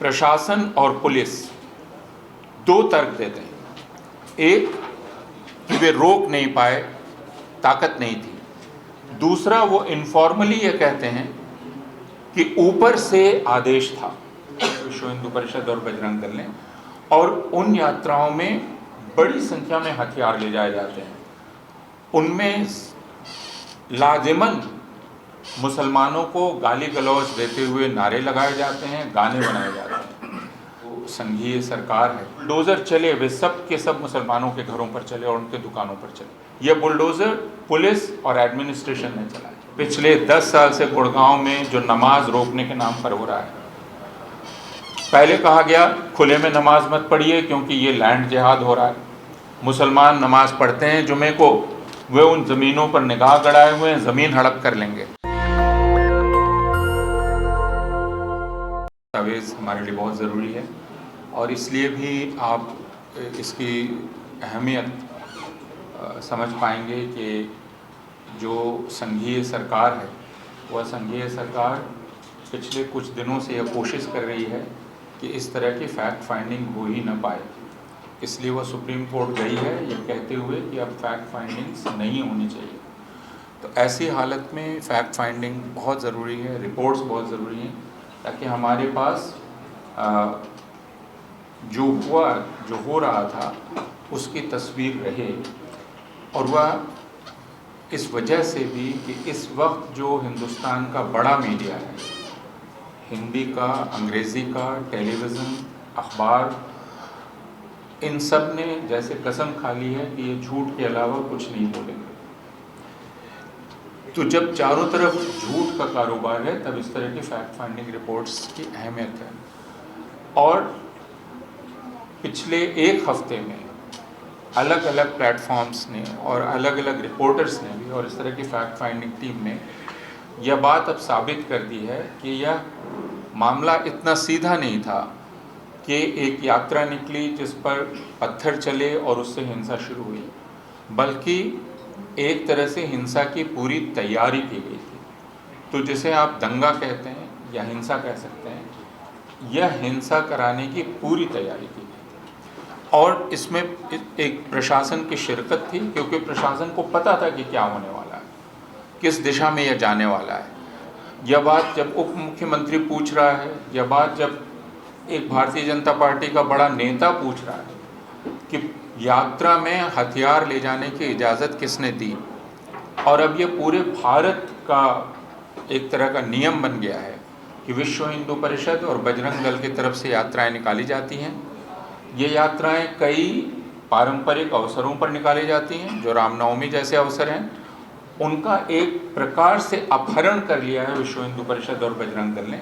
प्रशासन और पुलिस दो तर्क देते हैं। एक कि वे रोक नहीं पाए, ताकत नहीं थी। दूसरा, वो इनफॉर्मली ये कहते हैं कि ऊपर से आदेश था विश्व हिंदू परिषद और बजरंग दल ने, और उन यात्राओं में बड़ी संख्या में हथियार ले जाए जाते हैं। उनमें लाजिमन मुसलमानों को गाली गलौज देते हुए नारे लगाए जाते हैं, गाने बनाए जाते हैं। तो संघीय सरकार है, बुलडोज़र चले, वे सब के सब मुसलमानों के घरों पर चले और उनके दुकानों पर चले। यह बुलडोज़र पुलिस और एडमिनिस्ट्रेशन ने चलाया। पिछले 10 साल से गुड़गांव में जो नमाज रोकने के नाम पर हो रहा है, पहले कहा गया खुले में नमाज मत पढ़िए क्योंकि ये लैंड जिहाद हो रहा है। मुसलमान नमाज पढ़ते हैं जुमे को, वे उन ज़मीनों पर निगाह गड़ाए हुए हैं, ज़मीन हड़प कर लेंगे। दस्तावेज़ हमारे लिए बहुत ज़रूरी है और इसलिए भी आप इसकी अहमियत समझ पाएंगे कि जो संघीय सरकार है, वह संघीय सरकार पिछले कुछ दिनों से यह कोशिश कर रही है कि इस तरह की फैक्ट फाइंडिंग हो ही न पाए। इसलिए वह सुप्रीम कोर्ट गई है ये कहते हुए कि अब फैक्ट फाइंडिंग्स नहीं होनी चाहिए। तो ऐसी हालत में फैक्ट फाइंडिंग बहुत ज़रूरी है, रिपोर्ट्स बहुत ज़रूरी हैं, ताकि हमारे पास जो हो रहा था उसकी तस्वीर रहे। और वह इस वजह से भी कि इस वक्त जो हिंदुस्तान का बड़ा मीडिया है, हिंदी का, अंग्रेज़ी का, टेलीविज़न, अखबार, इन सब ने जैसे कसम खा ली है कि ये झूठ के अलावा कुछ नहीं बोलेंगे। तो जब चारों तरफ झूठ का कारोबार है, तब इस तरह की फैक्ट फाइंडिंग रिपोर्ट्स की अहमियत है। और पिछले एक हफ्ते में अलग अलग प्लेटफॉर्म्स ने और अलग अलग रिपोर्टर्स ने भी, और इस तरह की फैक्ट फाइंडिंग टीम ने यह बात अब साबित कर दी है कि यह मामला इतना सीधा नहीं था कि एक यात्रा निकली जिस पर पत्थर चले और उससे हिंसा शुरू हुई, बल्कि एक तरह से हिंसा की पूरी तैयारी की गई थी। तो जिसे आप दंगा कहते हैं या हिंसा कह सकते हैं, यह हिंसा कराने की पूरी तैयारी की गई थी। और इसमें एक प्रशासन की शिरकत थी, क्योंकि प्रशासन को पता था कि क्या होने वाला है, किस दिशा में यह जाने वाला है। यह बात जब उप मुख्यमंत्री पूछ रहा है, यह बात जब एक भारतीय जनता पार्टी का बड़ा नेता पूछ रहा है कि यात्रा में हथियार ले जाने की इजाज़त किसने दी, और अब ये पूरे भारत का एक तरह का नियम बन गया है कि विश्व हिंदू परिषद और बजरंग दल की तरफ से यात्राएं निकाली जाती हैं। ये यात्राएं कई पारंपरिक अवसरों पर निकाली जाती हैं, जो रामनवमी जैसे अवसर हैं, उनका एक प्रकार से अपहरण कर लिया है विश्व हिंदू परिषद और बजरंग दल ने,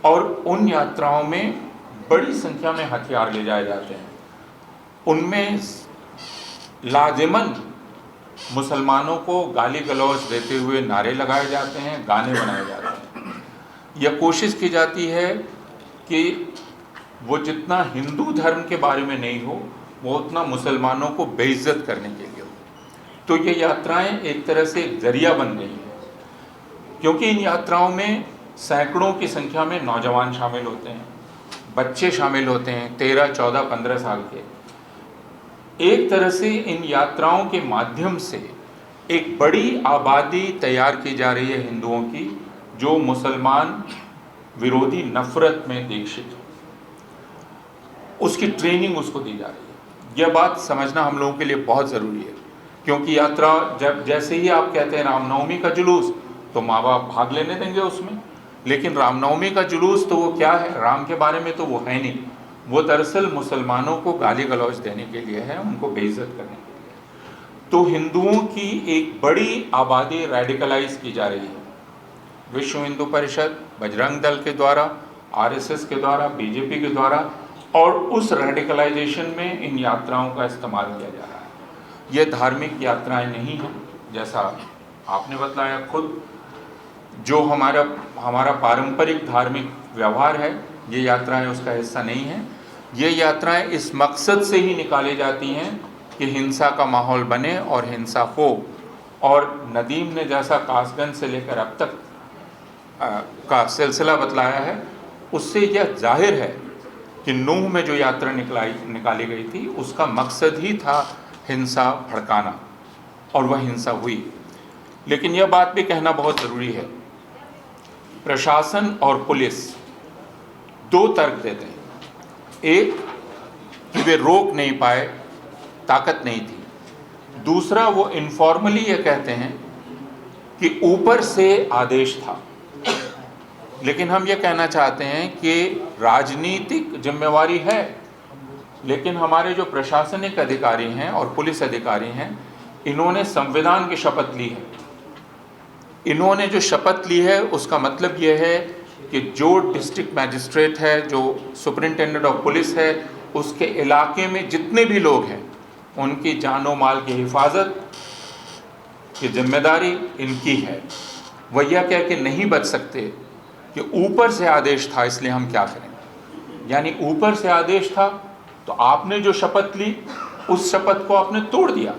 और उन यात्राओं में बड़ी संख्या में हथियार ले जाए जाते हैं। उनमें लाजिमन मुसलमानों को गाली गलौज देते हुए नारे लगाए जाते हैं, गाने बनाए जाते हैं। यह कोशिश की जाती है कि वो जितना हिंदू धर्म के बारे में नहीं हो, वो उतना मुसलमानों को बेइज्जत करने के लिए हो। तो ये यात्राएं एक तरह से एक जरिया बन गई हैं, क्योंकि इन यात्राओं में सैकड़ों की संख्या में नौजवान शामिल होते हैं, बच्चे शामिल होते हैं, 13, 14, 15 साल के। एक तरह से इन यात्राओं के माध्यम से एक बड़ी आबादी तैयार की जा रही है हिंदुओं की, जो मुसलमान विरोधी नफरत में दीक्षित हो, उसकी ट्रेनिंग उसको दी जा रही है। यह बात समझना हम लोगों के लिए बहुत ज़रूरी है, क्योंकि यात्रा जब जैसे ही आप कहते हैं रामनवमी का जुलूस, तो माँ बाप भाग लेने देंगे उसमें, लेकिन रामनवमी का जुलूस तो वो क्या है, राम के बारे में तो वो है नहीं। वो दरअसल मुसलमानों को गाली गलौज देने के लिए है, उनको बेइज्जत करने के लिए। तो हिंदुओं की एक बड़ी आबादी रेडिकलाइज की जा रही है विश्व हिंदू परिषद, बजरंग दल के द्वारा, आरएसएस के द्वारा, बीजेपी के द्वारा, और उस रेडिकलाइजेशन में इन यात्राओं का इस्तेमाल किया जा रहा है। ये धार्मिक यात्राएं नहीं हैं, जैसा आपने बताया खुद। जो हमारा पारंपरिक धार्मिक व्यवहार है, ये यात्राएं उसका हिस्सा नहीं हैं। ये यात्राएं इस मकसद से ही निकाली जाती हैं कि हिंसा का माहौल बने और हिंसा हो। और नदीम ने जैसा कासगंज से लेकर अब तक का सिलसिला बतलाया है, उससे यह जाहिर है कि नूह में जो यात्रा निकाली गई थी उसका मकसद ही था हिंसा भड़काना, और वह हिंसा हुई। लेकिन यह बात भी कहना बहुत ज़रूरी है, प्रशासन और पुलिस दो तर्क देते हैं। एक कि वे रोक नहीं पाए, ताकत नहीं थी। दूसरा, वो इनफॉर्मली ये कहते हैं कि ऊपर से आदेश था। लेकिन हम ये कहना चाहते हैं कि राजनीतिक जिम्मेवारी है, लेकिन हमारे जो प्रशासनिक अधिकारी हैं और पुलिस अधिकारी हैं, इन्होंने संविधान की शपथ ली है। इन्होंने जो शपथ ली है उसका मतलब ये है कि जो डिस्ट्रिक्ट मैजिस्ट्रेट है, जो सुपरिंटेंडेंट ऑफ पुलिस है, उसके इलाके में जितने भी लोग हैं उनकी जानो माल की हिफाजत की जिम्मेदारी इनकी है। वह यह कह के नहीं बच सकते कि ऊपर से आदेश था इसलिए हम क्या करें। यानी ऊपर से आदेश था तो आपने जो शपथ ली उस शपथ को आपने तोड़ दिया,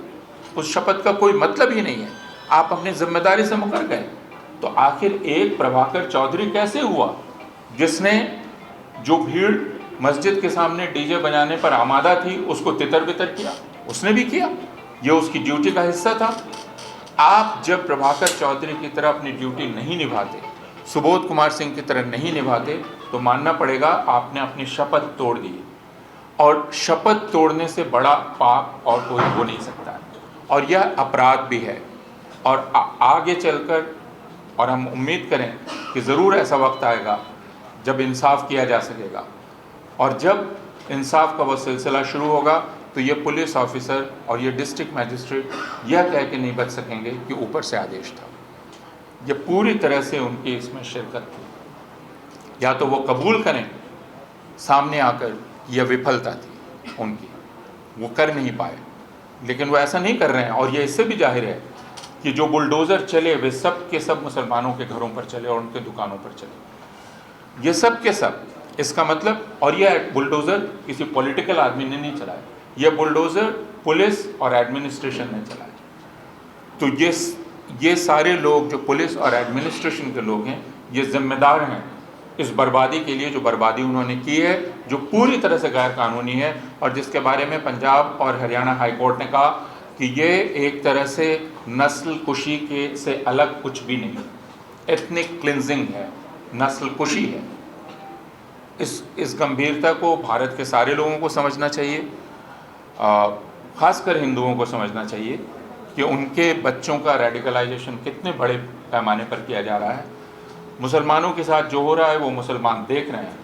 उस शपथ का कोई मतलब ही नहीं है, आप अपनी जिम्मेदारी से मुकर गए। तो आखिर एक प्रभाकर चौधरी कैसे हुआ जिसने जो भीड़ मस्जिद के सामने डीजे बजाने पर आमादा थी उसको तितर बितर किया? उसने भी किया, यह उसकी ड्यूटी का हिस्सा था। आप जब प्रभाकर चौधरी की तरह अपनी ड्यूटी नहीं निभाते, सुबोध कुमार सिंह की तरह नहीं निभाते, तो मानना पड़ेगा आपने अपनी शपथ तोड़ दी। और शपथ तोड़ने से बड़ा पाप और कोई हो नहीं सकता है, और यह अपराध भी है। और आगे चलकर, और हम उम्मीद करें कि ज़रूर ऐसा वक्त आएगा जब इंसाफ किया जा सकेगा, और जब इंसाफ का वह सिलसिला शुरू होगा तो ये पुलिस ऑफिसर और ये डिस्ट्रिक्ट मैजिस्ट्रेट यह कह के नहीं बच सकेंगे कि ऊपर से आदेश था। ये पूरी तरह से उनकी इसमें शिरकत थी। या तो वो कबूल करें सामने आकर यह विफलता थी उनकी, वो कर नहीं पाए, लेकिन वो ऐसा नहीं कर रहे हैं। और ये इससे भी जाहिर है कि जो बुलडोज़र चले वे सब के सब मुसलमानों के घरों पर चले और उनके दुकानों पर चले, ये सब के सब। इसका मतलब, और यह बुलडोज़र किसी पॉलिटिकल आदमी ने नहीं चलाया, यह बुलडोज़र पुलिस और एडमिनिस्ट्रेशन ने चलाया। तो ये सारे लोग जो पुलिस और एडमिनिस्ट्रेशन के लोग हैं, ये जिम्मेदार हैं इस बर्बादी के लिए, जो बर्बादी उन्होंने की है, जो पूरी तरह से गैर कानूनी है, और जिसके बारे में पंजाब और हरियाणा हाई कोर्ट ने कहा कि ये एक तरह से नस्ल कुशी के से अलग कुछ भी नहीं, एथनिक क्लिनजिंग है, नस्ल कुशी है। इस गंभीरता को भारत के सारे लोगों को समझना चाहिए, खासकर हिंदुओं को समझना चाहिए कि उनके बच्चों का रेडिकलाइजेशन कितने बड़े पैमाने पर किया जा रहा है। मुसलमानों के साथ जो हो रहा है वो मुसलमान देख रहे हैं,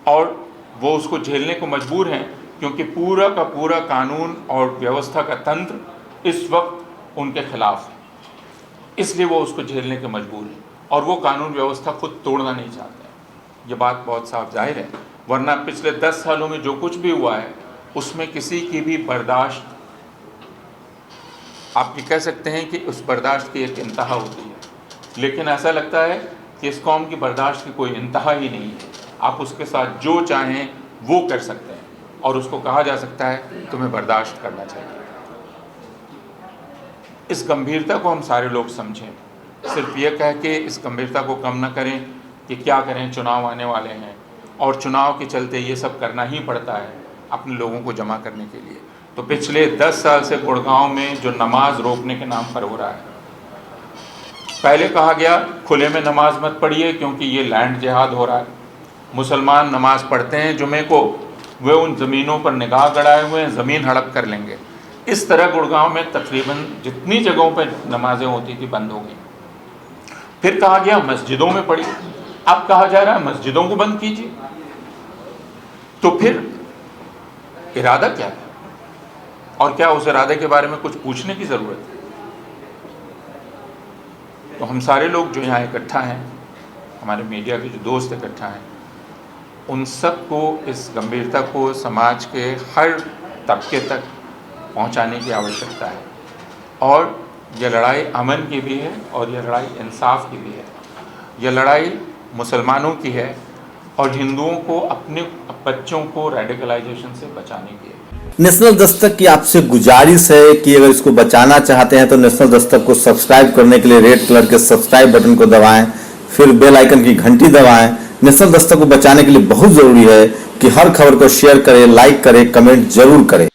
और वो उसको झेलने को मजबूर हैं, क्योंकि पूरा का पूरा कानून और व्यवस्था का तंत्र इस वक्त उनके खिलाफ है, इसलिए वो उसको झेलने के मजबूर हैं, और वो कानून व्यवस्था खुद तोड़ना नहीं चाहते हैं। ये बात बहुत साफ जाहिर है, वरना पिछले 10 सालों में जो कुछ भी हुआ है उसमें किसी की भी बर्दाश्त, आप ये कह सकते हैं कि उस बर्दाश्त की एक इंतहा होती है, लेकिन ऐसा लगता है कि इस कौम की बर्दाश्त की कोई इंतहा ही नहीं है। आप उसके साथ जो चाहें वो कर सकते हैं, और उसको कहा जा सकता है तुम्हें बर्दाश्त करना चाहिए। इस गंभीरता को हम सारे लोग समझें, सिर्फ ये कह के इस गंभीरता को कम ना करें कि क्या करें, चुनाव आने वाले हैं और चुनाव के चलते ये सब करना ही पड़ता है अपने लोगों को जमा करने के लिए। तो पिछले 10 साल से गुड़गांव में जो नमाज रोकने के नाम पर हो रहा है, पहले कहा गया खुले में नमाज मत पढ़िए क्योंकि ये लैंड जिहाद हो रहा है, मुसलमान नमाज पढ़ते हैं जुमे को, वे उन ज़मीनों पर निगाह गड़ाए हुए हैं, ज़मीन हड़प कर लेंगे। इस तरह गुड़गांव में तकरीबन जितनी जगहों पर नमाजें होती थी बंद हो गई। फिर कहा गया मस्जिदों में पढ़िए, अब कहा जा रहा है मस्जिदों को बंद कीजिए। तो फिर इरादा क्या है, और क्या उस इरादे के बारे में कुछ पूछने की ज़रूरत है? तो हम सारे लोग जो यहाँ इकट्ठा हैं, हमारे मीडिया के जो दोस्त इकट्ठा हैं, उन सब को इस गंभीरता को समाज के हर तबके तक पहुँचाने की आवश्यकता है। और यह लड़ाई अमन की भी है और यह लड़ाई इंसाफ की भी है। यह लड़ाई मुसलमानों की है और हिंदुओं को अपने बच्चों को रेडिकलाइजेशन से बचाने की है। नेशनल दस्तक की आपसे गुजारिश है कि अगर इसको बचाना चाहते हैं तो नेशनल दस्तक को सब्सक्राइब करने के लिए रेड कलर के सब्सक्राइब बटन को दबाएं, फिर बेल आइकन की घंटी दबाएं। नेशनल दस्तक को बचाने के लिए बहुत ज़रूरी है कि हर खबर को शेयर करें, लाइक करें, कमेंट जरूर करें।